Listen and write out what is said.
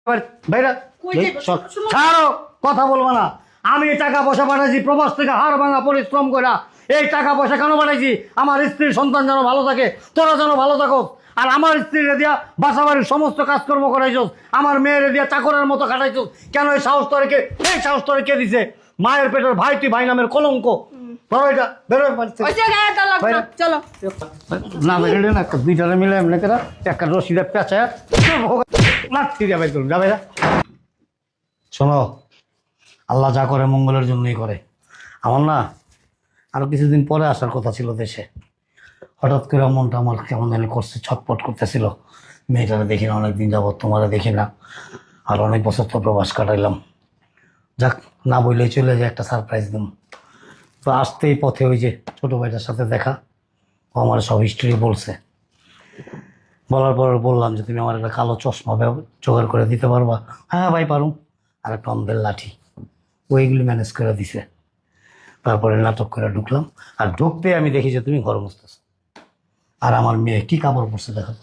ভাইরা ছাড়ো, কথা বলবো না। আমি টাকা পয়সা পাঠাইছি প্রবাস থেকে, হাড় ভাঙা পরিশ্রম করে। এই টাকা পয়সা কেন পাঠাইছি? আমার স্ত্রীর সন্তান যেন ভালো থাকে, তোরা যেন ভালো থাকো। আর আমার স্ত্রীরে দিয়া বাসা বাড়ির সমস্ত কাজকর্ম করাইছস, আমার মেয়েরে দিয়া চাকরের মতো খাটাইছস। কেন এই সাহস তোরে কে, এই সাহস তোরে কে দিছে? মায়ের পেটের ভাই, তুই ভাই নামের কলঙ্ক। ধরো এটা, বেরো বাড়ি থেকে। চলো না বেরোলে না, দুইটারে মিলে এমনি করে একটা রশিদা পেঁচায় লাঠি দিয়ে বের করুন, যাবে না। শোনো, আল্লাহ যা করে মঙ্গলের জন্যই করে। আমার না আরো কিছুদিন পরে আসার কথা ছিল দেশে। হঠাৎ করে মনটা আমার কেমন জানি করছে, ছটপট করতেছিল। মেয়েটারে দেখি না অনেকদিন যাবত, তোমারে দেখি না। আর অনেক বছর তো প্রবাস কাটাইলাম। যাক, না বললেই চলে যায়, একটা সারপ্রাইজ দিন। তো আসতেই পথে ওই যে ছোটো ভাইটার সাথে দেখা, ও আমার সব হিস্ট্রি বলছে। বলার পর বললাম যে তুমি আমার একটা কালো চশমা জোগাড় করে দিতে পারবা? হ্যাঁ ভাই পারুম। আর একটা অন্ধের লাঠি, ওইগুলি ম্যানেজ করে দিছে। তারপরে নাটক করে ঢুকলাম। আর ঢুকতে আমি দেখি যে তুমি ঘর মুছতেছো। আর আমার মেয়ে কি কাপড় পরছে দেখো।